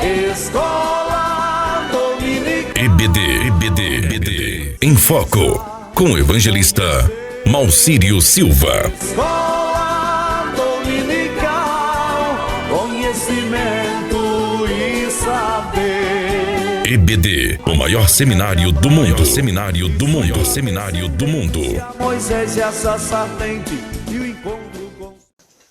Escola Dominical. EBD em Foco, com o evangelista Maucírio Silva. Escola Dominical, conhecimento e saber. EBD, o maior seminário do mundo. Seminário do mundo. Moisés e a sarça ardente e o encontro com...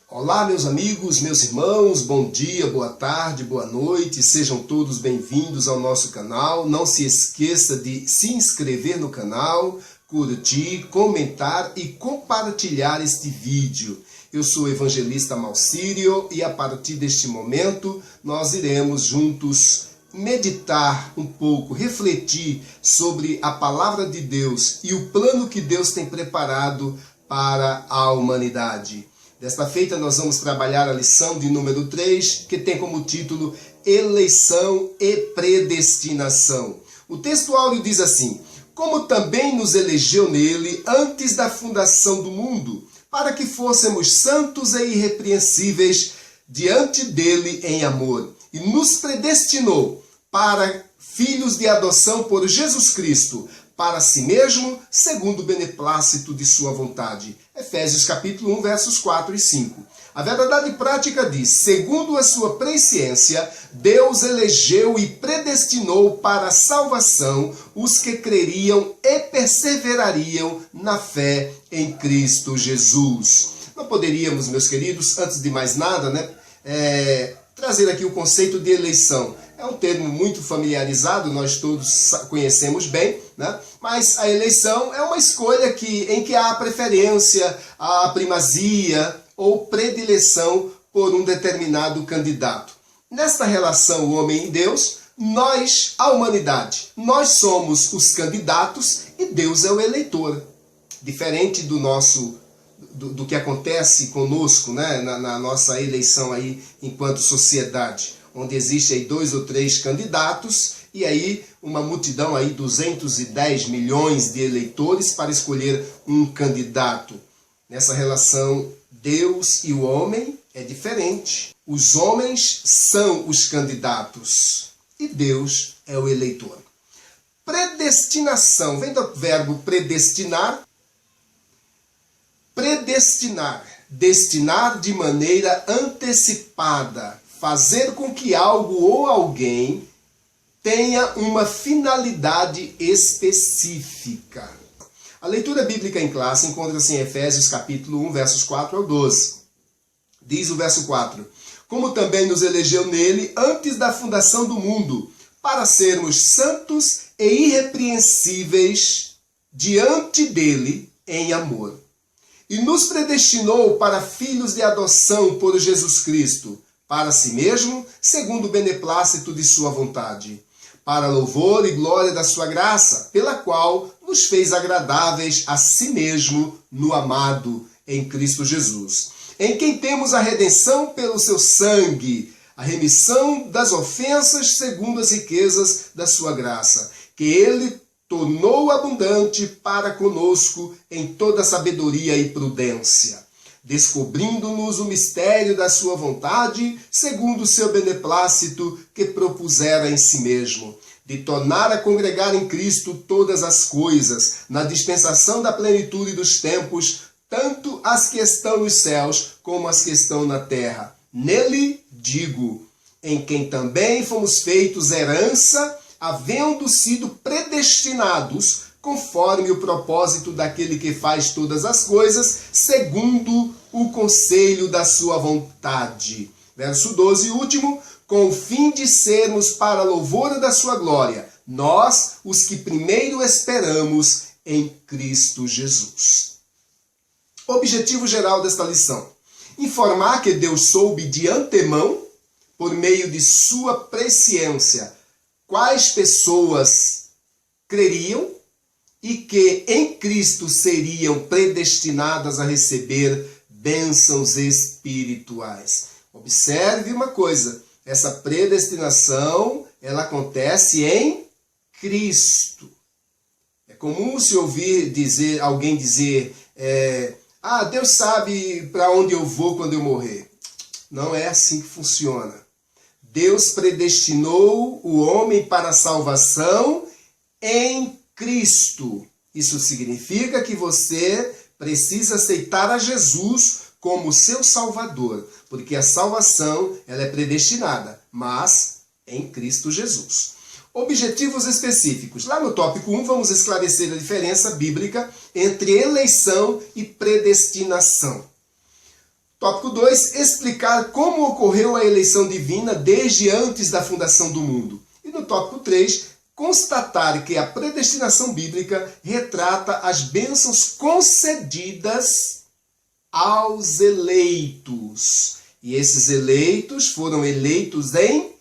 Olá, meus amigos, meus irmãos, bom dia, boa tarde, boa noite, sejam todos bem-vindos ao nosso canal. Não se esqueça de se inscrever no canal, curtir, comentar e compartilhar este vídeo. Eu sou o evangelista Maucírio e a partir deste momento nós iremos juntos meditar um pouco, refletir sobre a palavra de Deus e o plano que Deus tem preparado para a humanidade. Desta feita nós vamos trabalhar a lição de número 3, que tem como título Eleição e Predestinação. O texto áureo diz assim: como também nos elegeu nele antes da fundação do mundo, para que fôssemos santos e irrepreensíveis diante dele em amor, e nos predestinou para filhos de adoção por Jesus Cristo, para si mesmo, segundo o beneplácito de sua vontade. Efésios capítulo 1, versos 4 e 5. A verdade prática diz: segundo a sua presciência, Deus elegeu e predestinou para a salvação os que creriam e perseverariam na fé em Cristo Jesus. Não poderíamos, meus queridos, antes de mais nada, trazer aqui o conceito de eleição. É um termo muito familiarizado, nós todos conhecemos bem, né? Mas a eleição é uma escolha em que há preferência, há primazia ou predileção por um determinado candidato. Nesta relação o homem e Deus, nós, a humanidade, nós somos os candidatos e Deus é o eleitor. Diferente do que acontece conosco, né? na nossa eleição aí enquanto sociedade, onde existe aí 2 ou 3 candidatos e aí uma multidão aí 210 milhões de eleitores para escolher um candidato. Nessa relação, Deus e o homem é diferente. Os homens são os candidatos e Deus é o eleitor. Predestinação, vem do verbo predestinar. Predestinar, destinar de maneira antecipada, fazer com que algo ou alguém tenha uma finalidade específica. A leitura bíblica em classe encontra-se em Efésios capítulo 1, versos 4 ao 12. Diz o verso 4: como também nos elegeu nele antes da fundação do mundo, para sermos santos e irrepreensíveis diante dele em amor. E nos predestinou para filhos de adoção por Jesus Cristo, para si mesmo, segundo o beneplácito de sua vontade, para louvor e glória da sua graça, pela qual nos fez agradáveis a si mesmo no amado em Cristo Jesus, em quem temos a redenção pelo seu sangue, a remissão das ofensas segundo as riquezas da sua graça, que ele tornou abundante para conosco em toda sabedoria e prudência, descobrindo-nos o mistério da sua vontade, segundo o seu beneplácito que propusera em si mesmo, de tornar a congregar em Cristo todas as coisas, na dispensação da plenitude dos tempos, tanto as que estão nos céus como as que estão na terra. Nele, digo, em quem também fomos feitos herança, havendo sido predestinados conforme o propósito daquele que faz todas as coisas, segundo o conselho da sua vontade. Verso 12, último: com o fim de sermos para louvor da sua glória, nós, os que primeiro esperamos em Cristo Jesus. Objetivo geral desta lição: informar que Deus soube de antemão, por meio de sua presciência, quais pessoas creriam e que em Cristo seriam predestinadas a receber bênçãos espirituais. Observe uma coisa: essa predestinação, ela acontece em Cristo. É comum se ouvir alguém dizer, Deus sabe para onde eu vou quando eu morrer. Não é assim que funciona. Deus predestinou o homem para a salvação em Cristo. Isso significa que você precisa aceitar a Jesus como seu Salvador, porque a salvação ela é predestinada, mas em Cristo Jesus. Objetivos específicos. Lá no tópico 1, vamos esclarecer a diferença bíblica entre eleição e predestinação. Tópico 2, explicar como ocorreu a eleição divina desde antes da fundação do mundo. E no tópico 3, constatar que a predestinação bíblica retrata as bênçãos concedidas aos eleitos. E esses eleitos foram eleitos em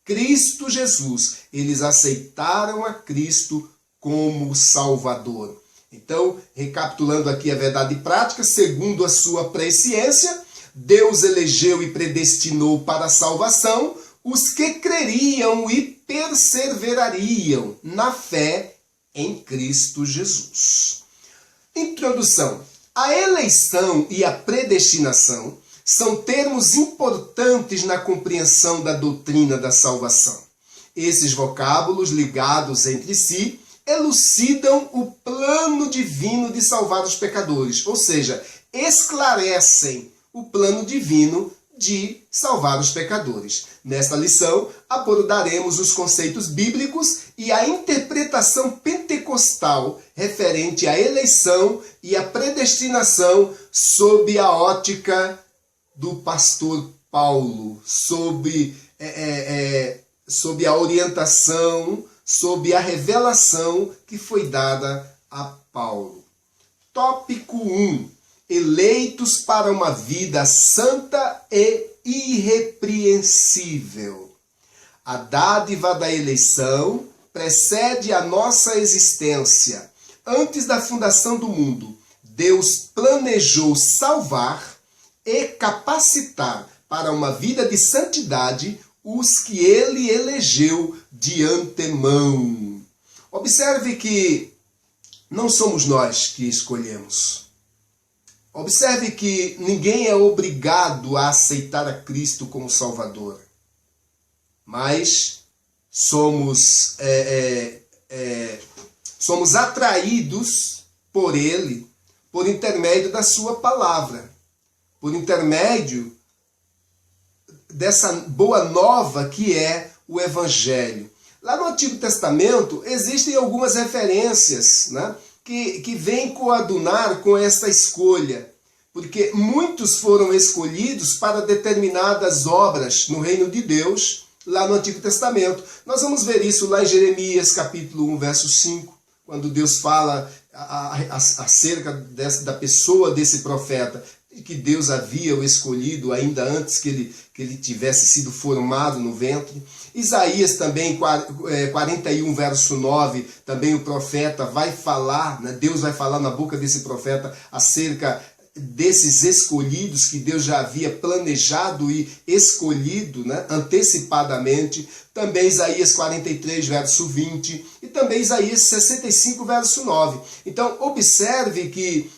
Cristo Jesus. Eles aceitaram a Cristo como Salvador. Então, recapitulando aqui a verdade prática, segundo a sua presciência, Deus elegeu e predestinou para a salvação os que creriam e perseverariam na fé em Cristo Jesus. Introdução. A eleição e a predestinação são termos importantes na compreensão da doutrina da salvação. Esses vocábulos ligados entre si elucidam o plano divino de salvar os pecadores, ou seja, esclarecem o plano divino de salvar os pecadores. Nesta lição, abordaremos os conceitos bíblicos e a interpretação pentecostal referente à eleição e à predestinação sob a ótica do pastor Paulo, sob a orientação, sob a revelação que foi dada a Paulo. Tópico 1. Eleitos para uma vida santa e irrepreensível. A dádiva da eleição precede a nossa existência. Antes da fundação do mundo, Deus planejou salvar e capacitar para uma vida de santidade os que ele elegeu de antemão. Observe que não somos nós que escolhemos. Observe que ninguém é obrigado a aceitar a Cristo como Salvador. Mas somos atraídos por Ele por intermédio da sua palavra. Por intermédio dessa boa nova que é o Evangelho. Lá no Antigo Testamento existem algumas referências, né, que vêm coadunar com esta escolha. Porque muitos foram escolhidos para determinadas obras no reino de Deus, lá no Antigo Testamento. Nós vamos ver isso lá em Jeremias, capítulo 1, verso 5, quando Deus fala acerca da pessoa desse profeta, que Deus havia o escolhido ainda antes que ele tivesse sido formado no ventre. Isaías também, 41, verso 9, também o profeta vai falar, né, Deus vai falar na boca desse profeta acerca desses escolhidos que Deus já havia planejado e escolhido, né, antecipadamente. Também Isaías 43, verso 20, e também Isaías 65, verso 9. Então, observe que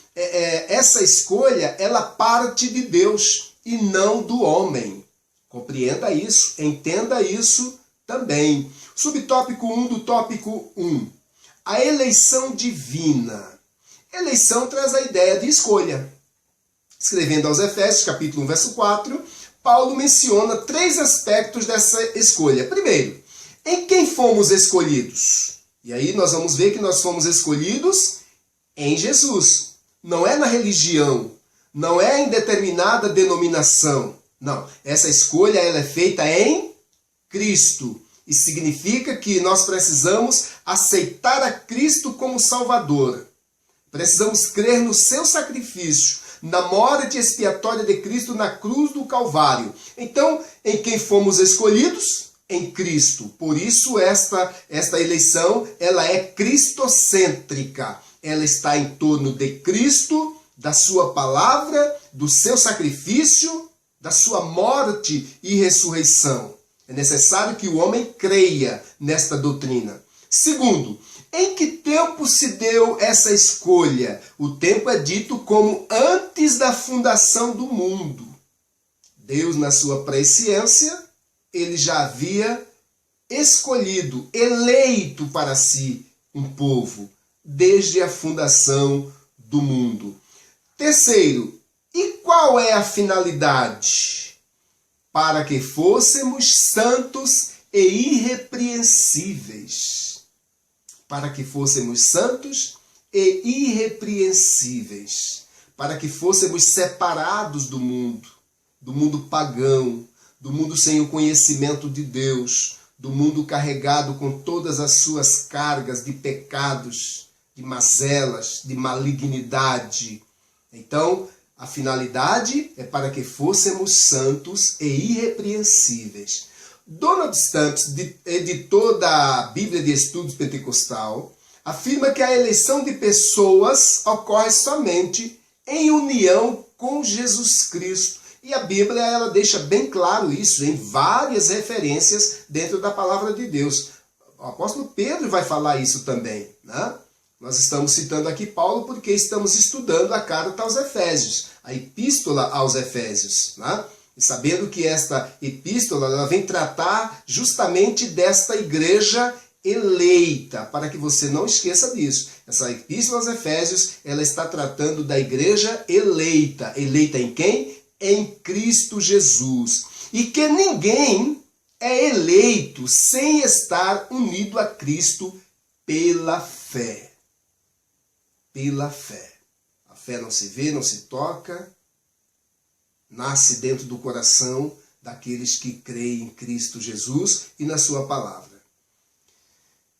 essa escolha, ela parte de Deus e não do homem. Compreenda isso, entenda isso também. Subtópico 1 do tópico 1. A eleição divina. Eleição traz a ideia de escolha. Escrevendo aos Efésios, capítulo 1, verso 4, Paulo menciona 3 aspectos dessa escolha. Primeiro, em quem fomos escolhidos? E aí nós vamos ver que nós fomos escolhidos em Jesus. Não é na religião, não é em determinada denominação. Não, essa escolha ela é feita em Cristo. E significa que nós precisamos aceitar a Cristo como Salvador. Precisamos crer no seu sacrifício, na morte expiatória de Cristo na cruz do Calvário. Então, em quem fomos escolhidos? Em Cristo. Por isso, esta eleição ela é cristocêntrica. Ela está em torno de Cristo, da sua palavra, do seu sacrifício, da sua morte e ressurreição. É necessário que o homem creia nesta doutrina. Segundo, em que tempo se deu essa escolha? O tempo é dito como antes da fundação do mundo. Deus, na sua presciência, ele já havia escolhido, eleito para si um povo, desde a fundação do mundo. Terceiro, e qual é a finalidade? Para que fôssemos santos e irrepreensíveis. Para que fôssemos santos e irrepreensíveis. Para que fôssemos separados do mundo pagão, do mundo sem o conhecimento de Deus, do mundo carregado com todas as suas cargas de pecados, de mazelas, de malignidade. Então, a finalidade é para que fôssemos santos e irrepreensíveis. Donald Stamps, editor da Bíblia de Estudos Pentecostal, afirma que a eleição de pessoas ocorre somente em união com Jesus Cristo. E a Bíblia ela deixa bem claro isso em várias referências dentro da palavra de Deus. O apóstolo Pedro vai falar isso também, né? Nós estamos citando aqui Paulo porque estamos estudando a carta aos Efésios, a epístola aos Efésios, né? E sabendo que esta epístola ela vem tratar justamente desta igreja eleita, para que você não esqueça disso. Essa epístola aos Efésios, ela está tratando da igreja eleita. Eleita em quem? Em Cristo Jesus. E que ninguém é eleito sem estar unido a Cristo pela fé. Pela fé. A fé não se vê, não se toca, nasce dentro do coração daqueles que creem em Cristo Jesus e na sua palavra.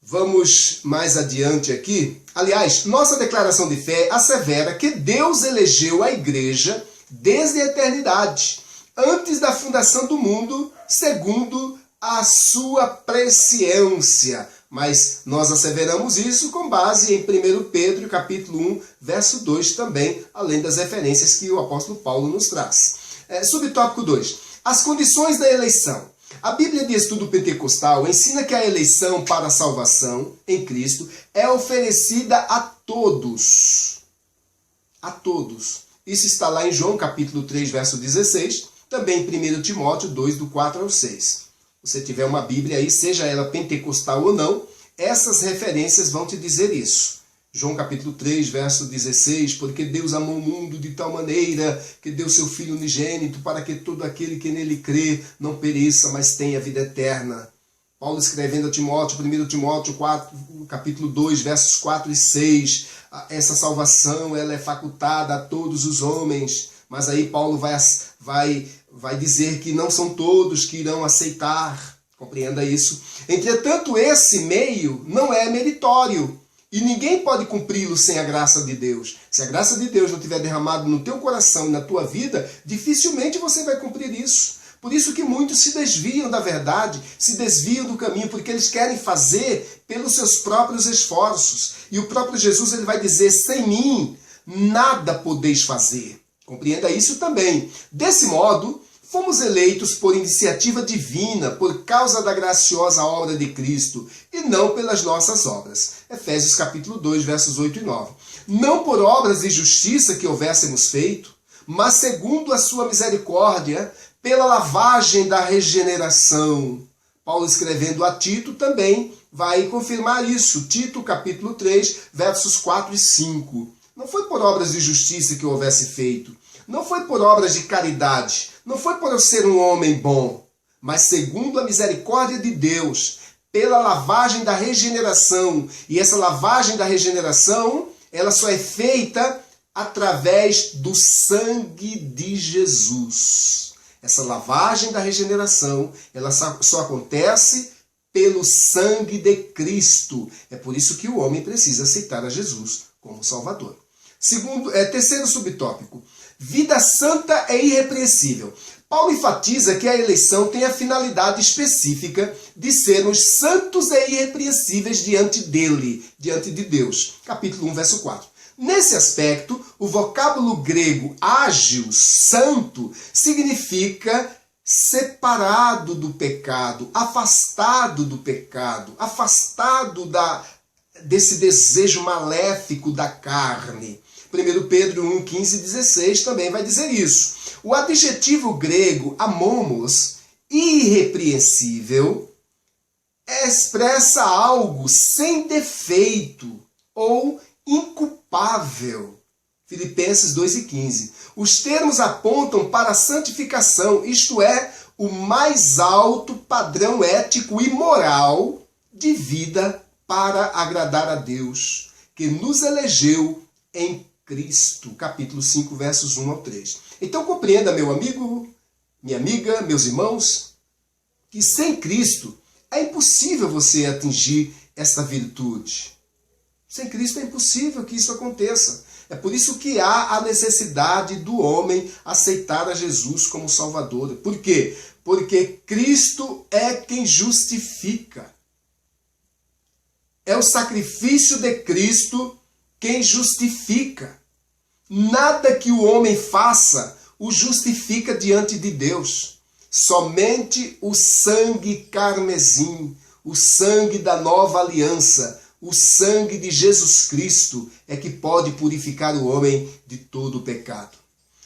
Vamos mais adiante aqui. Aliás, nossa declaração de fé assevera que Deus elegeu a igreja desde a eternidade, antes da fundação do mundo, segundo a sua presciência. Mas nós asseveramos isso com base em 1 Pedro, capítulo 1, verso 2 também, além das referências que o apóstolo Paulo nos traz. Subtópico 2. As condições da eleição. A Bíblia de Estudo Pentecostal ensina que a eleição para a salvação em Cristo é oferecida a todos. A todos. Isso está lá em João, capítulo 3, verso 16, também em 1 Timóteo 2, do 4 ao 6. Se você tiver uma Bíblia aí, seja ela pentecostal ou não, essas referências vão te dizer isso. João capítulo 3, verso 16, porque Deus amou o mundo de tal maneira que deu seu Filho unigênito para que todo aquele que nele crê não pereça, mas tenha vida eterna. Paulo escrevendo a Timóteo, 1 Timóteo 4, capítulo 2, versos 4 e 6, essa salvação ela é facultada a todos os homens, mas aí Paulo vai dizer que não são todos que irão aceitar, compreenda isso. Entretanto, esse meio não é meritório, e ninguém pode cumpri-lo sem a graça de Deus. Se a graça de Deus não tiver derramado no teu coração e na tua vida, dificilmente você vai cumprir isso. Por isso que muitos se desviam da verdade, se desviam do caminho, porque eles querem fazer pelos seus próprios esforços. E o próprio Jesus ele vai dizer, sem mim, nada podeis fazer. Compreenda isso também. Desse modo, fomos eleitos por iniciativa divina, por causa da graciosa obra de Cristo, e não pelas nossas obras. Efésios capítulo 2, versos 8 e 9. Não por obras de justiça que houvéssemos feito, mas segundo a sua misericórdia, pela lavagem da regeneração. Paulo escrevendo a Tito também vai confirmar isso. Tito capítulo 3, versos 4 e 5. Não foi por obras de justiça que eu houvesse feito. Não foi por obras de caridade. Não foi por eu ser um homem bom. Mas segundo a misericórdia de Deus, pela lavagem da regeneração. E essa lavagem da regeneração, ela só é feita através do sangue de Jesus. Essa lavagem da regeneração, ela só acontece pelo sangue de Cristo. É por isso que o homem precisa aceitar a Jesus como Salvador. Terceiro subtópico. Vida santa e irrepreensível. Paulo enfatiza que a eleição tem a finalidade específica de sermos santos e irrepreensíveis diante dele, diante de Deus. Capítulo 1, verso 4. Nesse aspecto, o vocábulo grego ágil, santo, significa separado do pecado, afastado do pecado, afastado desse desejo maléfico da carne. 1 Pedro 1, 15 e 16 também vai dizer isso. O adjetivo grego amomos irrepreensível expressa algo sem defeito ou inculpável. Filipenses 2:15. Os termos apontam para a santificação, isto é, o mais alto padrão ético e moral de vida para agradar a Deus, que nos elegeu em Cristo. Capítulo 5, versos 1 ao 3. Então compreenda, meu amigo, minha amiga, meus irmãos, que sem Cristo é impossível você atingir esta virtude. Sem Cristo é impossível que isso aconteça. É por isso que há a necessidade do homem aceitar a Jesus como Salvador. Por quê? Porque Cristo é quem justifica. É o sacrifício de Cristo quem justifica. Nada que o homem faça o justifica diante de Deus. Somente o sangue carmesim, o sangue da nova aliança, o sangue de Jesus Cristo é que pode purificar o homem de todo o pecado.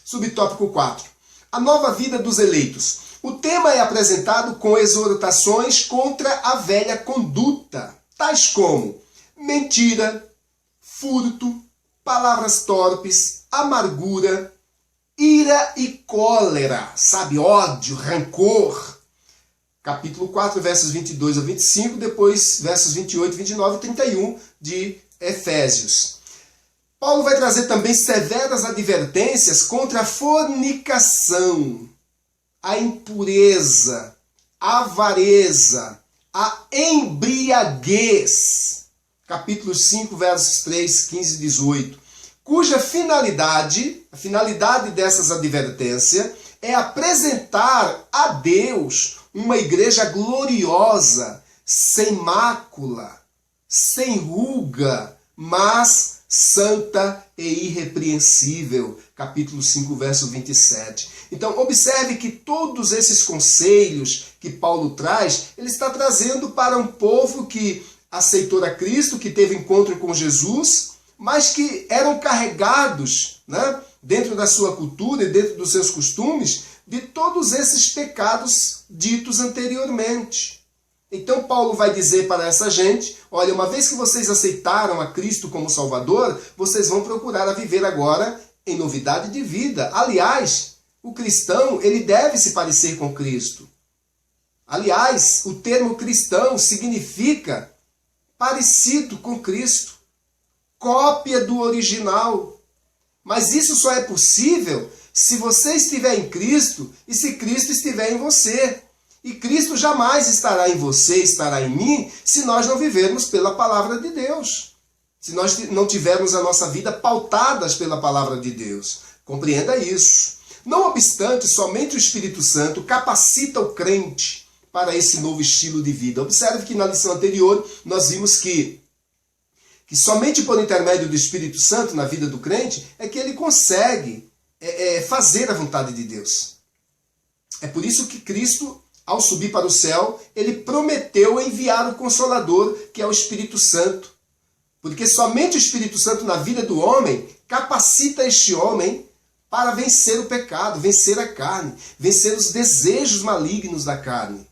Subtópico 4. A nova vida dos eleitos. O tema é apresentado com exortações contra a velha conduta, tais como mentira, furto, palavras torpes, amargura, ira e cólera, sabe, ódio, rancor. Capítulo 4, versos 22 a 25, depois versos 28, 29 e 31 de Efésios. Paulo vai trazer também severas advertências contra a fornicação, a impureza, a avareza, a embriaguez. Capítulo 5, versos 3, 15 e 18. Cuja finalidade, a finalidade dessas advertências, é apresentar a Deus uma igreja gloriosa, sem mácula, sem ruga, mas santa e irrepreensível. Capítulo 5, verso 27. Então, observe que todos esses conselhos que Paulo traz, ele está trazendo para um povo que aceitou a Cristo, que teve encontro com Jesus, mas que eram carregados, né, dentro da sua cultura e dentro dos seus costumes, de todos esses pecados ditos anteriormente. Então Paulo vai dizer para essa gente, olha, uma vez que vocês aceitaram a Cristo como Salvador, vocês vão procurar a viver agora em novidade de vida. Aliás, o cristão, ele deve se parecer com Cristo. Aliás, o termo cristão significa parecido com Cristo, cópia do original. Mas isso só é possível se você estiver em Cristo e se Cristo estiver em você. E Cristo jamais estará em você, estará em mim, se nós não vivermos pela palavra de Deus. Se nós não tivermos a nossa vida pautadas pela palavra de Deus. Compreenda isso. Não obstante, somente o Espírito Santo capacita o crente para esse novo estilo de vida. Observe que na lição anterior nós vimos que somente por intermédio do Espírito Santo na vida do crente é que ele consegue fazer a vontade de Deus. É por isso que Cristo, ao subir para o céu, ele prometeu enviar o Consolador, que é o Espírito Santo. Porque somente o Espírito Santo na vida do homem capacita este homem para vencer o pecado, vencer a carne, vencer os desejos malignos da carne.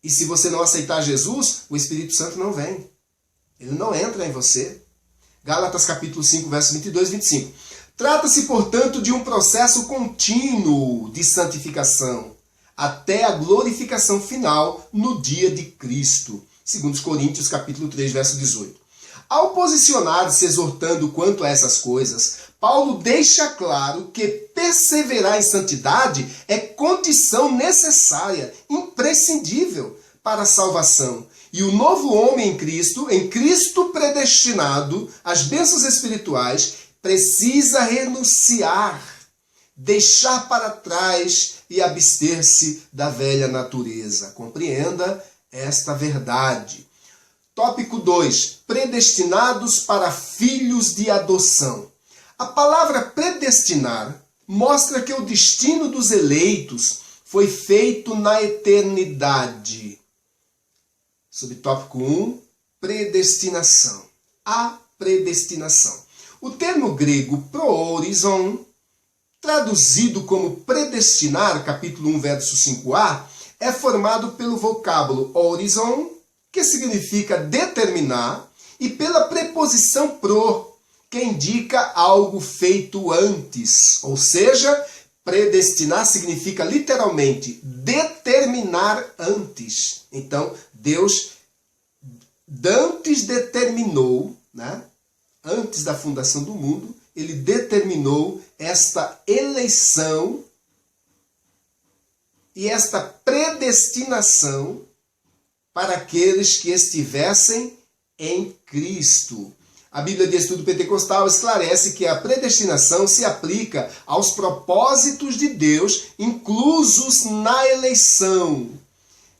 E se você não aceitar Jesus, o Espírito Santo não vem. Ele não entra em você. Gálatas capítulo 5, versos 22 e 25. Trata-se, portanto, de um processo contínuo de santificação, até a glorificação final no dia de Cristo. 2 Coríntios capítulo 3, verso 18. Ao posicionar-se exortando quanto a essas coisas, Paulo deixa claro que perseverar em santidade é condição necessária, imprescindível para a salvação. E o novo homem em Cristo predestinado às bênçãos espirituais, precisa renunciar, deixar para trás e abster-se da velha natureza. Compreenda esta verdade. Tópico 2. Predestinados para filhos de adoção. A palavra predestinar mostra que o destino dos eleitos foi feito na eternidade. Subtópico 1. Predestinação. A predestinação. O termo grego proorison, traduzido como predestinar, capítulo 1, verso 5a, é formado pelo vocábulo horizon, que significa determinar, e pela preposição pro, que indica algo feito antes. Ou seja, predestinar significa literalmente determinar antes. Então, Deus antes determinou, né? Antes da fundação do mundo, ele determinou esta eleição e esta predestinação para aqueles que estivessem em Cristo. A Bíblia de Estudo Pentecostal esclarece que a predestinação se aplica aos propósitos de Deus inclusos na eleição,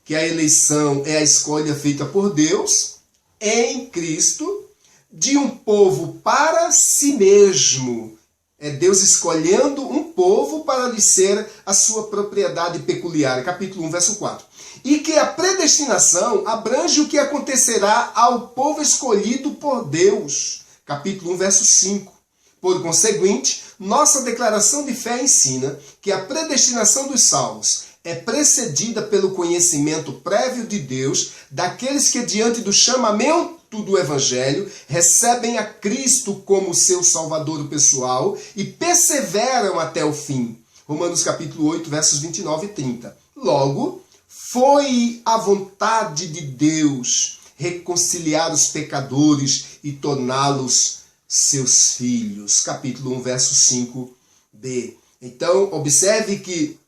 que a eleição é a escolha feita por Deus em Cristo de um povo para si mesmo. É Deus escolhendo um povo para lhe ser a sua propriedade peculiar. Capítulo 1, verso 4. E que a predestinação abrange o que acontecerá ao povo escolhido por Deus. Capítulo 1, verso 5. Por conseguinte, nossa declaração de fé ensina que a predestinação dos salvos é precedida pelo conhecimento prévio de Deus daqueles que, diante do chamamento do Evangelho, recebem a Cristo como seu Salvador pessoal e perseveram até o fim. Romanos capítulo 8, versos 29 e 30. Logo, foi a vontade de Deus reconciliar os pecadores e torná-los seus filhos. Capítulo 1, verso 5b. Então, observe que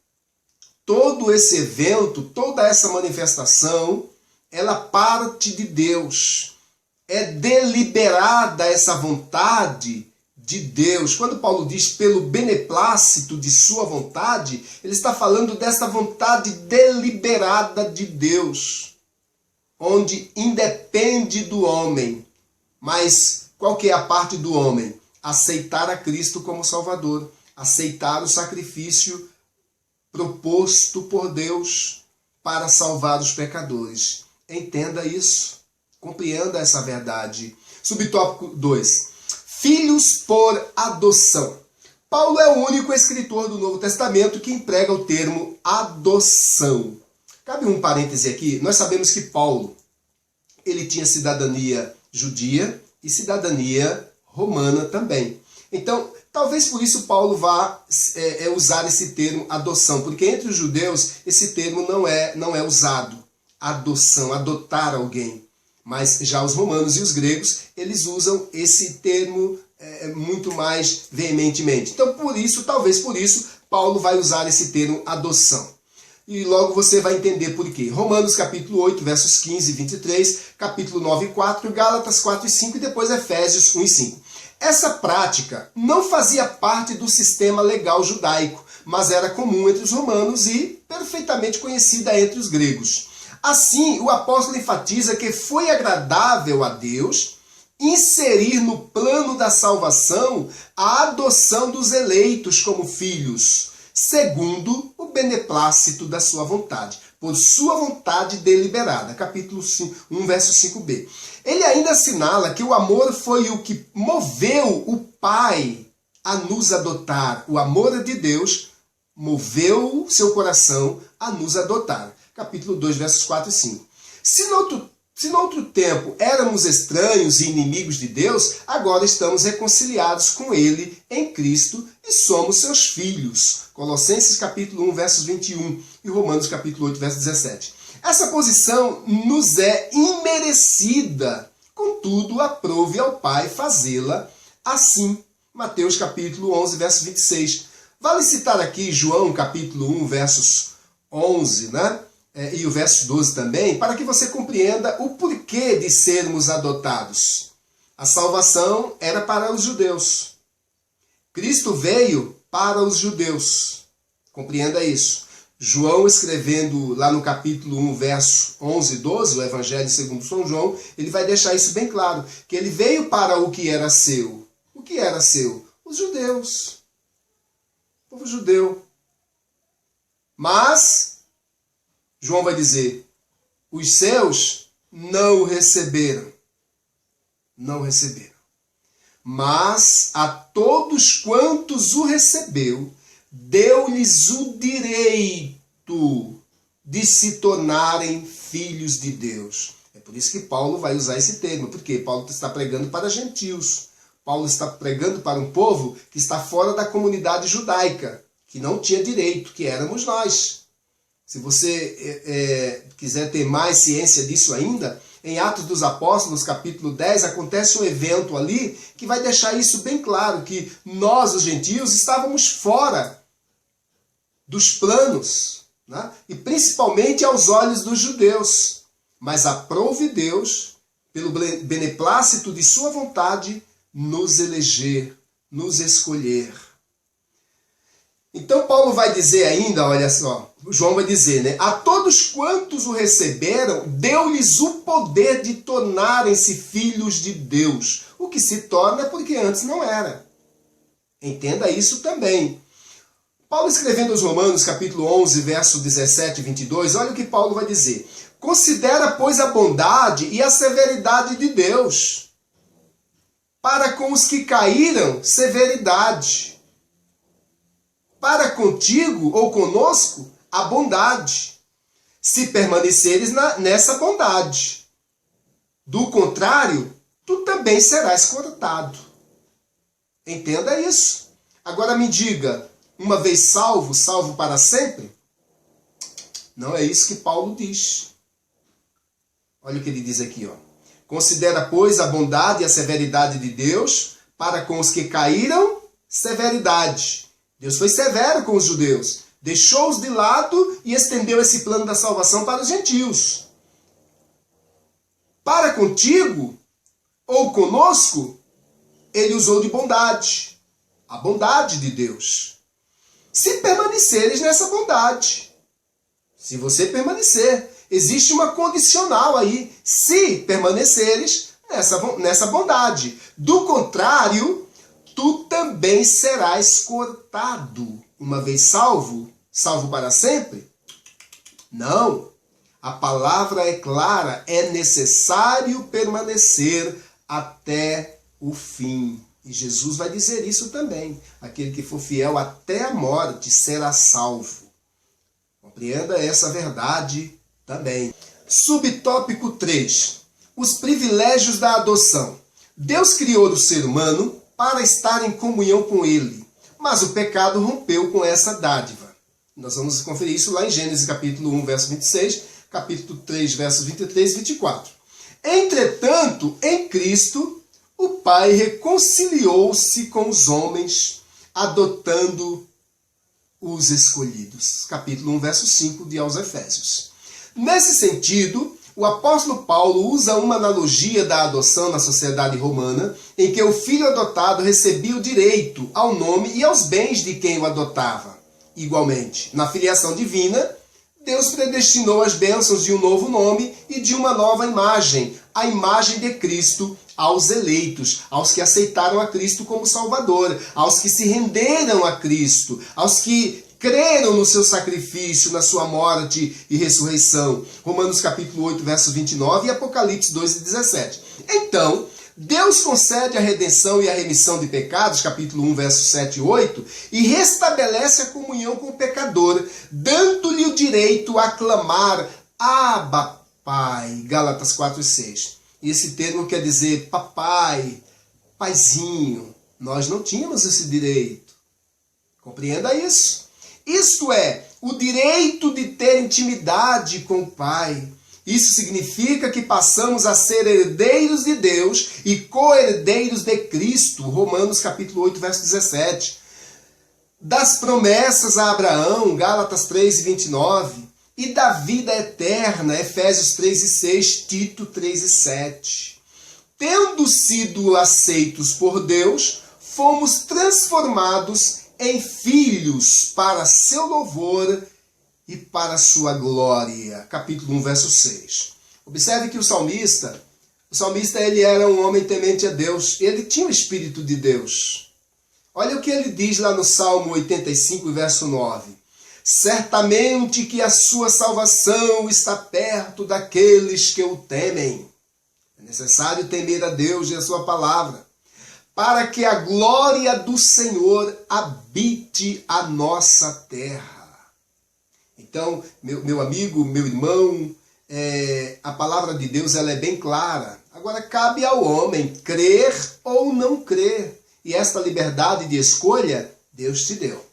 todo esse evento, toda essa manifestação, ela parte de Deus. É deliberada essa vontade de Deus. Quando Paulo diz pelo beneplácito de sua vontade, ele está falando dessa vontade deliberada de Deus, onde independe do homem. Mas qual que é a parte do homem? Aceitar a Cristo como Salvador, aceitar o sacrifício proposto por Deus para salvar os pecadores. Entenda isso. Compreenda essa verdade. Subtópico 2. Filhos por adoção. Paulo é o único escritor do Novo Testamento que emprega o termo adoção. Cabe um parêntese aqui. Nós sabemos que Paulo ele tinha cidadania judia e cidadania romana também. Então, talvez por isso Paulo vá usar esse termo adoção, porque entre os judeus esse termo não é usado. Adoção, adotar alguém. Mas já os romanos e os gregos, eles usam esse termo muito mais veementemente. Então, talvez por isso, Paulo vai usar esse termo adoção. E logo você vai entender por quê. Romanos capítulo 8, versos 15 e 23, capítulo 9 e 4, Gálatas 4 e 5 e depois Efésios 1 e 5. Essa prática não fazia parte do sistema legal judaico, mas era comum entre os romanos e perfeitamente conhecida entre os gregos. Assim, o apóstolo enfatiza que foi agradável a Deus inserir no plano da salvação a adoção dos eleitos como filhos, segundo o beneplácito da sua vontade, por sua vontade deliberada. Capítulo 1, verso 5b. Ele ainda assinala que o amor foi o que moveu o Pai a nos adotar. O amor de Deus moveu seu coração a nos adotar. Capítulo 2, versos 4 e 5. Se no outro tempo éramos estranhos e inimigos de Deus, agora estamos reconciliados com Ele em Cristo e somos seus filhos. Colossenses capítulo 1, versos 21 e Romanos capítulo 8, verso 17. Essa posição nos é imerecida, contudo, aprove ao Pai fazê-la assim. Mateus capítulo 11, verso 26. Vale citar aqui João capítulo 1, versos 11, né? E o verso 12 também, para que você compreenda o porquê de sermos adotados. A salvação era para os judeus. Cristo veio para os judeus. Compreenda isso. João, escrevendo lá no capítulo 1, verso 11 e 12, o Evangelho segundo São João, ele vai deixar isso bem claro, que ele veio para o que era seu. O que era seu? Os judeus. O povo judeu. Mas João vai dizer, os seus não o receberam. Não o receberam. Mas a todos quantos o recebeu, deu-lhes o direito de se tornarem filhos de Deus. É por isso que Paulo vai usar esse termo, porque Paulo está pregando para gentios. Paulo está pregando para um povo que está fora da comunidade judaica, que não tinha direito, que éramos nós. Se você quiser ter mais ciência disso ainda, em Atos dos Apóstolos, capítulo 10, acontece um evento ali que vai deixar isso bem claro, que nós, os gentios, estávamos fora dos planos, né? E principalmente aos olhos dos judeus. Mas aprouve Deus, pelo beneplácito de sua vontade, nos eleger, nos escolher. Então Paulo vai dizer ainda, olha só, João vai dizer, né? A todos quantos o receberam, deu-lhes o poder de tornarem-se filhos de Deus. O que se torna porque antes não era. Entenda isso também. Paulo escrevendo aos Romanos, capítulo 11, verso 17 e 22, olha o que Paulo vai dizer. Considera, pois, a bondade e a severidade de Deus. Para com os que caíram, severidade. Para contigo ou conosco, a bondade. Se permaneceres nessa bondade. Do contrário, tu também serás cortado. Entenda isso. Agora me diga, uma vez salvo, salvo para sempre? Não é isso que Paulo diz. Olha o que ele diz aqui, ó. Considera, pois, a bondade e a severidade de Deus, para com os que caíram, severidade. Deus foi severo com os judeus, deixou-os de lado e estendeu esse plano da salvação para os gentios. Para contigo, ou conosco, ele usou de bondade, a bondade de Deus. Se permaneceres nessa bondade, se você permanecer, existe uma condicional aí, se permaneceres nessa bondade. Do contrário, tu também serás cortado. Uma vez salvo, salvo para sempre? Não. A palavra é clara, é necessário permanecer até o fim. E Jesus vai dizer isso também. Aquele que for fiel até a morte será salvo. Compreenda essa verdade também. Subtópico 3. Os privilégios da adoção. Deus criou o ser humano para estar em comunhão com ele, mas o pecado rompeu com essa dádiva. Nós vamos conferir isso lá em Gênesis capítulo 1, verso 26, capítulo 3, versos 23 e 24. Entretanto, em Cristo, o Pai reconciliou-se com os homens, adotando os escolhidos. Capítulo 1, verso 5 de aos Efésios. Nesse sentido, o apóstolo Paulo usa uma analogia da adoção na sociedade romana, em que o filho adotado recebia o direito ao nome e aos bens de quem o adotava. Igualmente, na filiação divina, Deus predestinou as bênçãos de um novo nome e de uma nova imagem, a imagem de Cristo, aos eleitos, aos que aceitaram a Cristo como Salvador, aos que se renderam a Cristo, aos que creram no seu sacrifício, na sua morte e ressurreição. Romanos capítulo 8, versos 29 e Apocalipse 2 e 17. Então, Deus concede a redenção e a remissão de pecados, capítulo 1, versos 7 e 8, e restabelece a comunhão com o pecador, dando-lhe o direito a clamar Abba, Pai, Gálatas 4 e 6. E esse termo quer dizer papai, paizinho. Nós não tínhamos esse direito. Compreenda isso. Isto é, o direito de ter intimidade com o Pai. Isso significa que passamos a ser herdeiros de Deus e co-herdeiros de Cristo. Romanos capítulo 8, verso 17. Das promessas a Abraão, Gálatas 3 e 29. E da vida eterna, Efésios 3 e 6, Tito 3 e 7. Tendo sido aceitos por Deus, fomos transformados em filhos para seu louvor e para sua glória. Capítulo 1, verso 6. Observe que o salmista ele era um homem temente a Deus. Ele tinha o Espírito de Deus. Olha o que ele diz lá no Salmo 85, verso 9. Certamente que a sua salvação está perto daqueles que o temem. É necessário temer a Deus e a sua palavra, para que a glória do Senhor habite a nossa terra. Então, meu amigo, meu irmão, a palavra de Deus ela é bem clara. Agora, cabe ao homem crer ou não crer. E esta liberdade de escolha, Deus te deu.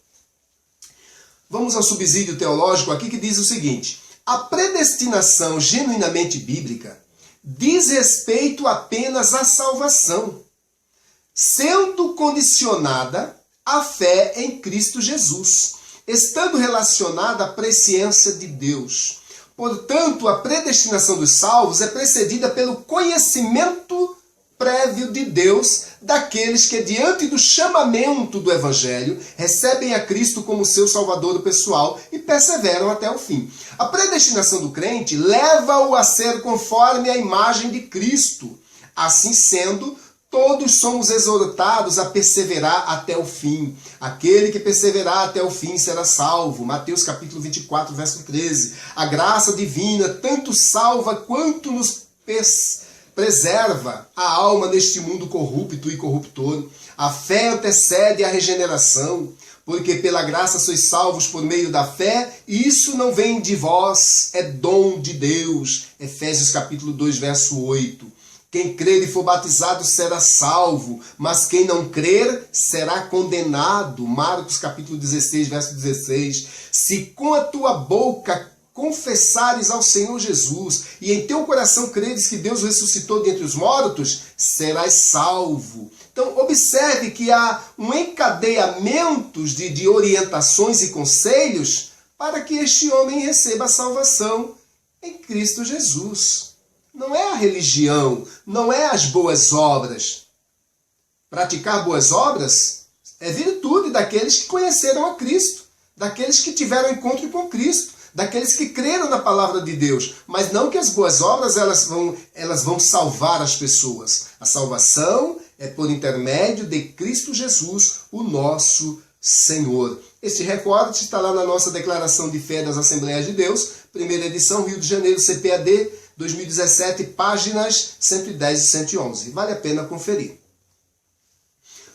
Vamos ao subsídio teológico aqui que diz o seguinte: a predestinação genuinamente bíblica diz respeito apenas à salvação, sendo condicionada à fé em Cristo Jesus, estando relacionada à presciência de Deus. Portanto, a predestinação dos salvos é precedida pelo conhecimento prévio de Deus daqueles que, diante do chamamento do Evangelho, recebem a Cristo como seu Salvador pessoal e perseveram até o fim. A predestinação do crente leva-o a ser conforme a imagem de Cristo. Assim sendo, todos somos exortados a perseverar até o fim. Aquele que perseverar até o fim será salvo. Mateus capítulo 24, verso 13. A graça divina tanto salva quanto nos preserva a alma neste mundo corrupto e corruptor. A fé antecede a regeneração, porque pela graça sois salvos por meio da fé, e isso não vem de vós, é dom de Deus. Efésios capítulo 2, verso 8. Quem crer e for batizado será salvo, mas quem não crer será condenado. Marcos capítulo 16, verso 16. Se com a tua boca confessares ao Senhor Jesus e em teu coração creres que Deus ressuscitou dentre os mortos, serás salvo. Então observe que há um encadeamento de orientações e conselhos para que este homem receba a salvação em Cristo Jesus. Não é a religião, não é as boas obras. Praticar boas obras é virtude daqueles que conheceram a Cristo, daqueles que tiveram encontro com Cristo, daqueles que creram na palavra de Deus, mas não que as boas obras elas vão salvar as pessoas. A salvação é por intermédio de Cristo Jesus, o nosso Senhor. Este recorte está lá na nossa Declaração de Fé das Assembleias de Deus, primeira edição, Rio de Janeiro, CPAD, 2017, páginas 110 e 111. Vale a pena conferir.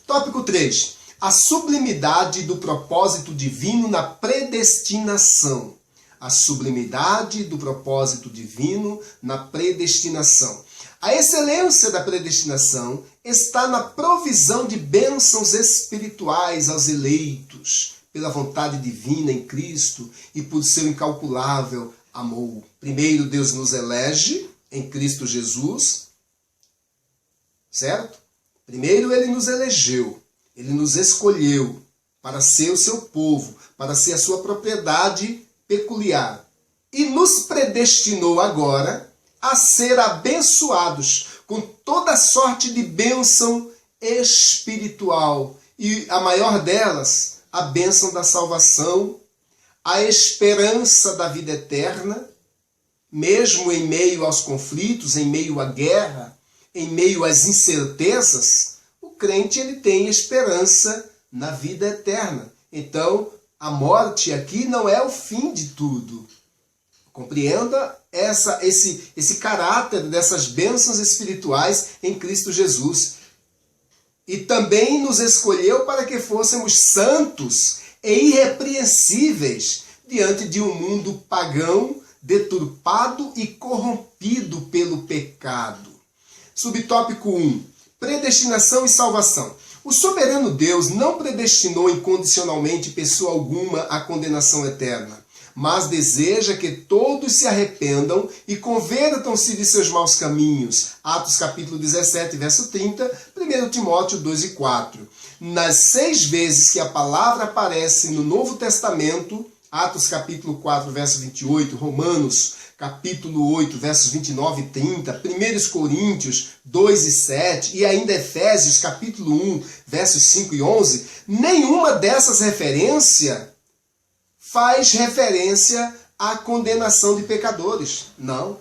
Tópico 3. A sublimidade do propósito divino na predestinação. A sublimidade do propósito divino na predestinação. A excelência da predestinação está na provisão de bênçãos espirituais aos eleitos, pela vontade divina em Cristo e por seu incalculável amor. Primeiro, Deus nos elege em Cristo Jesus, certo? Primeiro, Ele nos elegeu, Ele nos escolheu para ser o seu povo, para ser a sua propriedade peculiar. E nos predestinou agora a ser abençoados com toda sorte de bênção espiritual. E a maior delas, a bênção da salvação, a esperança da vida eterna, mesmo em meio aos conflitos, em meio à guerra, em meio às incertezas, o crente ele tem esperança na vida eterna. Então, a morte aqui não é o fim de tudo. Compreenda esse caráter dessas bênçãos espirituais em Cristo Jesus. E também nos escolheu para que fôssemos santos e irrepreensíveis diante de um mundo pagão, deturpado e corrompido pelo pecado. Subtópico 1. Predestinação e salvação. O soberano Deus não predestinou incondicionalmente pessoa alguma à condenação eterna, mas deseja que todos se arrependam e convertam-se de seus maus caminhos. Atos capítulo 17, verso 30, 1 Timóteo 2 e 4. Nas 6 vezes que a palavra aparece no Novo Testamento, Atos capítulo 4, verso 28, Romanos capítulo 8, versos 29 e 30, 1 Coríntios 2 e 7 e ainda Efésios capítulo 1, versos 5 e 11, nenhuma dessas referências faz referência à condenação de pecadores. Não.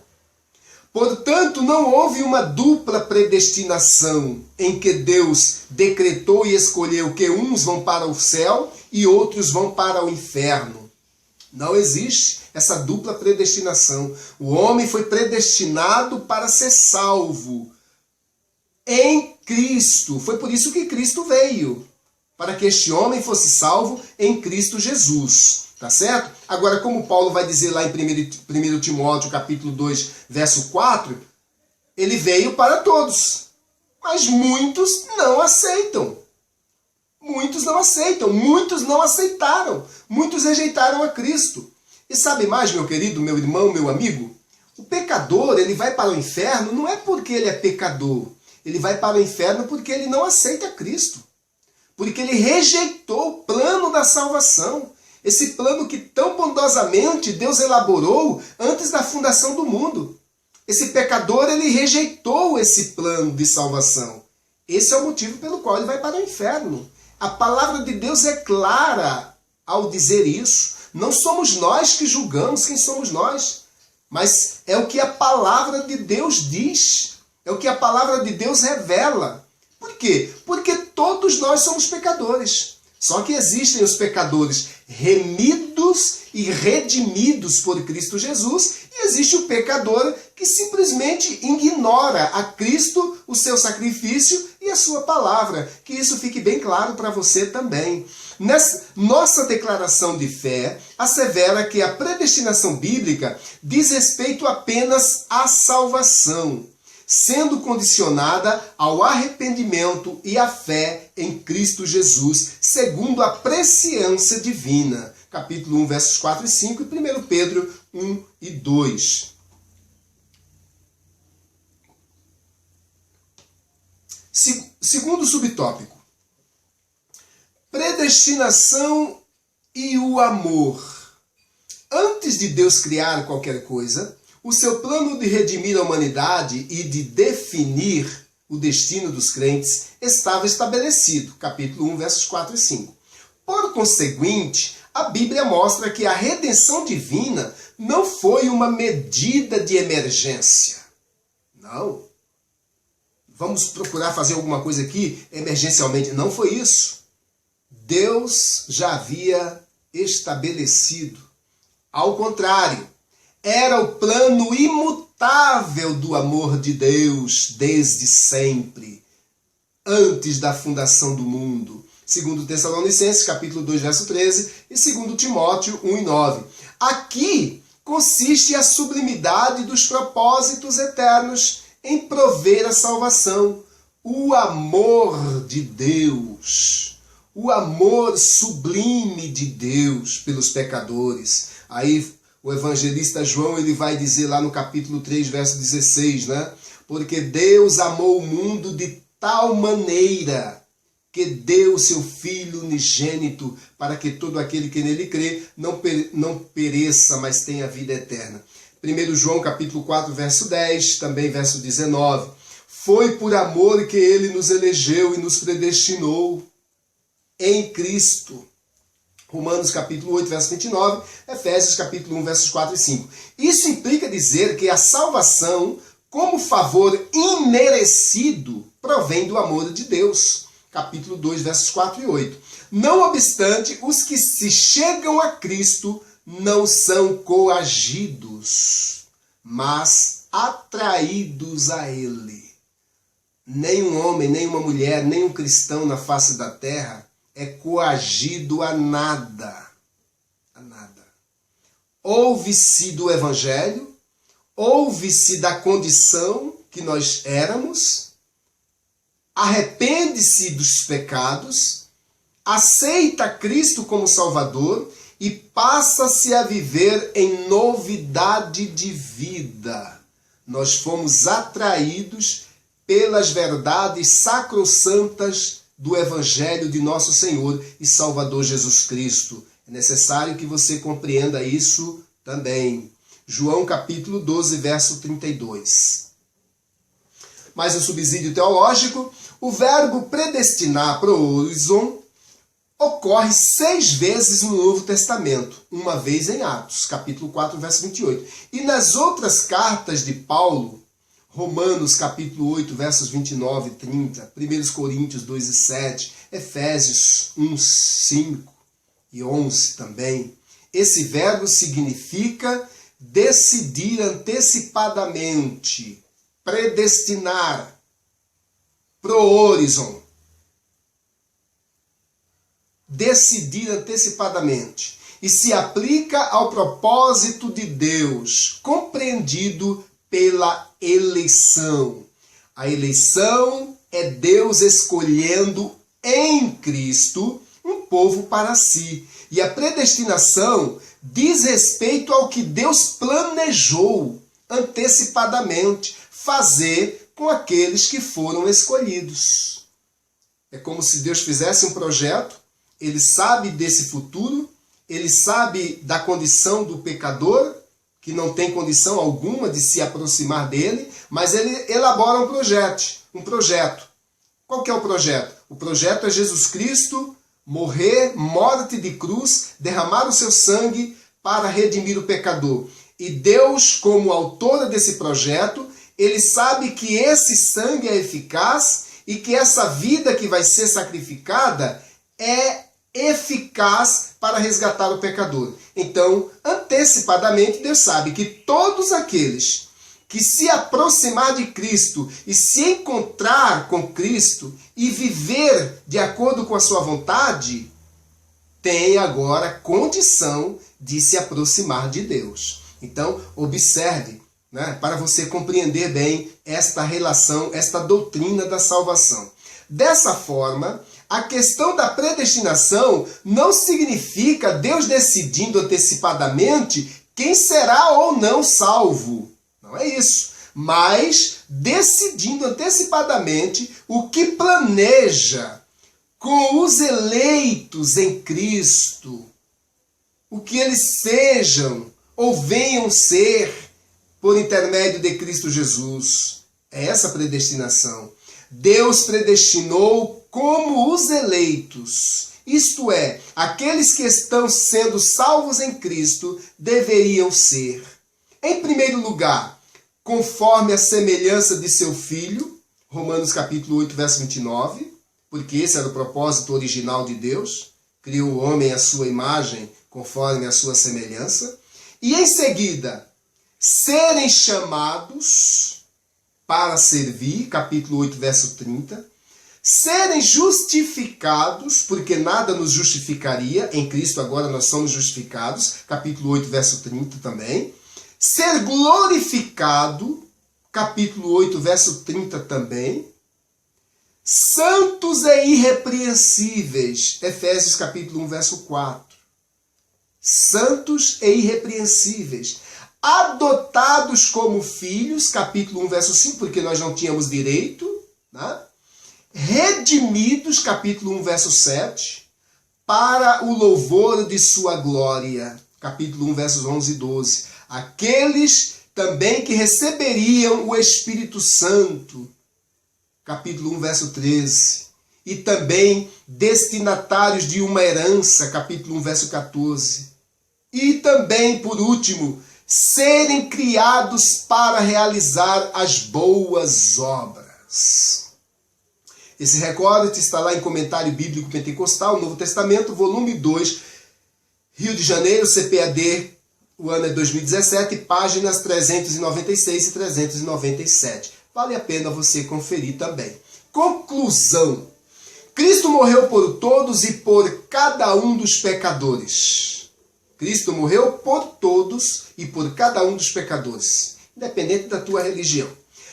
Portanto, não houve uma dupla predestinação em que Deus decretou e escolheu que uns vão para o céu e outros vão para o inferno. Não existe essa dupla predestinação. O homem foi predestinado para ser salvo em Cristo. Foi por isso que Cristo veio, para que este homem fosse salvo em Cristo Jesus. Tá certo? Agora, como Paulo vai dizer lá em 1 Timóteo, capítulo 2, verso 4, ele veio para todos, mas muitos não aceitam. Muitos não aceitam, muitos não aceitaram, muitos rejeitaram a Cristo. E sabe mais, meu querido, meu irmão, meu amigo? O pecador, ele vai para o inferno não é porque ele é pecador. Ele vai para o inferno porque ele não aceita Cristo. Porque ele rejeitou o plano da salvação. Esse plano que tão bondosamente Deus elaborou antes da fundação do mundo. Esse pecador, ele rejeitou esse plano de salvação. Esse é o motivo pelo qual ele vai para o inferno. A palavra de Deus é clara ao dizer isso. Não somos nós que julgamos quem somos nós, mas é o que a palavra de Deus diz, é o que a palavra de Deus revela. Por quê? Porque todos nós somos pecadores. Só que existem os pecadores remidos e redimidos por Cristo Jesus, e existe o pecador que simplesmente ignora a Cristo, o seu sacrifício e a sua palavra. Que isso fique bem claro para você também. Nossa declaração de fé assevera que a predestinação bíblica diz respeito apenas à salvação, sendo condicionada ao arrependimento e à fé em Cristo Jesus, segundo a presciência divina. Capítulo 1, versos 4 e 5 e 1 Pedro 1 e 2. Segundo subtópico, predestinação e o amor. Antes de Deus criar qualquer coisa, o seu plano de redimir a humanidade e de definir o destino dos crentes estava estabelecido. Capítulo 1, versos 4 e 5. Por conseguinte, a Bíblia mostra que a redenção divina não foi uma medida de emergência. Não. Vamos procurar fazer alguma coisa aqui emergencialmente. Não foi isso. Deus já havia estabelecido. Ao contrário, era o plano imutável do amor de Deus desde sempre, antes da fundação do mundo. 2 Tessalonicenses, capítulo 2, verso 13, e 2 Timóteo 1 e 9. Aqui consiste a sublimidade dos propósitos eternos em prover a salvação, o amor de Deus, o amor sublime de Deus pelos pecadores. Aí o evangelista João, ele vai dizer lá no capítulo 3, verso 16, né? Porque Deus amou o mundo de tal maneira que deu o seu Filho unigênito para que todo aquele que nele crê não pereça, mas tenha vida eterna. 1 João capítulo 4, verso 10, também verso 19. Foi por amor que ele nos elegeu e nos predestinou em Cristo. Romanos capítulo 8, verso 29, Efésios capítulo 1, versos 4 e 5. Isso implica dizer que a salvação, como favor imerecido, provém do amor de Deus. Capítulo 2, versos 4 e 8. Não obstante, os que se chegam a Cristo não são coagidos, mas atraídos a Ele. Nenhum homem, nenhuma mulher, nenhum cristão na face da terra é coagido a nada. A nada. Ouve-se do Evangelho, ouve-se da condição que nós éramos, arrepende-se dos pecados, aceita Cristo como Salvador e passa-se a viver em novidade de vida. Nós fomos atraídos pelas verdades sacrossantas do Evangelho de nosso Senhor e Salvador Jesus Cristo. É necessário que você compreenda isso também. João capítulo 12, verso 32. Mais um subsídio teológico. O verbo predestinar, proorison, ocorre 6 vezes no Novo Testamento, uma vez em Atos, capítulo 4, verso 28. E nas outras cartas de Paulo, Romanos, capítulo 8, versos 29 e 30, 1 Coríntios 2 e 7, Efésios 1, 5 e 11 também, esse verbo significa decidir antecipadamente, predestinar, proorison. Decidir antecipadamente. e se aplica ao propósito de Deus, compreendido pela eleição. A eleição é Deus escolhendo em Cristo um povo para si. E a predestinação diz respeito ao que Deus planejou antecipadamente fazer com aqueles que foram escolhidos. É como se Deus fizesse um projeto, ele sabe desse futuro, ele sabe da condição do pecador, que não tem condição alguma de se aproximar dele, mas ele elabora um projeto. Qual que é o projeto? O projeto é Jesus Cristo morrer, morte de cruz, derramar o seu sangue para redimir o pecador. E Deus, como autor desse projeto, ele sabe que esse sangue é eficaz e que essa vida que vai ser sacrificada é eficaz para resgatar o pecador. Então, antecipadamente, Deus sabe que todos aqueles que se aproximar de Cristo e se encontrar com Cristo e viver de acordo com a sua vontade, têm agora condição de se aproximar de Deus. Então, observe, para você compreender bem esta relação, esta doutrina da salvação. Dessa forma, a questão da predestinação não significa Deus decidindo antecipadamente quem será ou não salvo. Não é isso. Mas decidindo antecipadamente o que planeja com os eleitos em Cristo, o que eles sejam ou venham ser por intermédio de Cristo Jesus. É essa predestinação. Deus predestinou como os eleitos, isto é, aqueles que estão sendo salvos em Cristo, deveriam ser. Em primeiro lugar, conforme a semelhança de seu Filho, Romanos capítulo 8, verso 29, porque esse era o propósito original de Deus, criou o homem à sua imagem, conforme a sua semelhança. E em seguida, serem chamados para servir, capítulo 8, verso 30, serem justificados, porque nada nos justificaria, em Cristo agora nós somos justificados, capítulo 8, verso 30 também, ser glorificado, capítulo 8, verso 30 também, santos e irrepreensíveis, Efésios capítulo 1, verso 4, santos e irrepreensíveis, adotados como filhos, capítulo 1, verso 5, porque nós não tínhamos direito, redimidos, capítulo 1, verso 7, para o louvor de sua glória, capítulo 1, versos 11 e 12. Aqueles também que receberiam o Espírito Santo, capítulo 1, verso 13. E também destinatários de uma herança, capítulo 1, verso 14. E também, por último, serem criados para realizar as boas obras. Esse recorde está lá em Comentário Bíblico Pentecostal, Novo Testamento, volume 2, Rio de Janeiro, CPAD, o ano é 2017, páginas 396 e 397. Vale a pena você conferir também. Conclusão. Cristo morreu por todos e por cada um dos pecadores. Cristo morreu por todos e por cada um dos pecadores, independente da tua religião.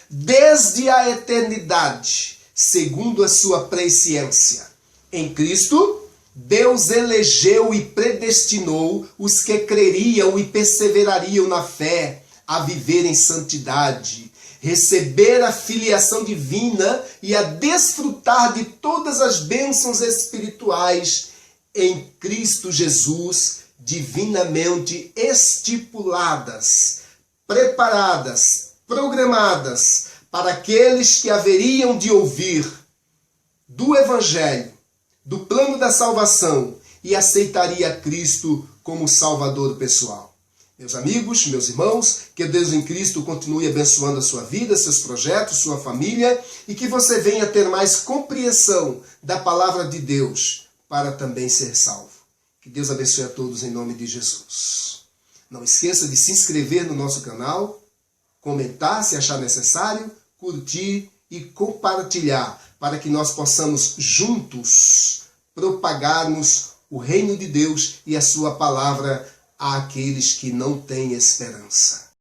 Desde a eternidade, segundo a sua presciência. Em Cristo, Deus elegeu e predestinou os que creriam e perseverariam na fé a viver em santidade, receber a filiação divina e a desfrutar de todas as bênçãos espirituais em Cristo Jesus, divinamente estipuladas, preparadas, programadas para aqueles que haveriam de ouvir do Evangelho, do plano da salvação e aceitaria Cristo como Salvador pessoal. Meus amigos, meus irmãos, que Deus em Cristo continue abençoando a sua vida, seus projetos, sua família e que você venha ter mais compreensão da palavra de Deus para também ser salvo. Que Deus abençoe a todos em nome de Jesus. Não esqueça de se inscrever no nosso canal, comentar se achar necessário, curtir e compartilhar para que nós possamos juntos propagarmos o reino de Deus e a sua palavra àqueles que não têm esperança.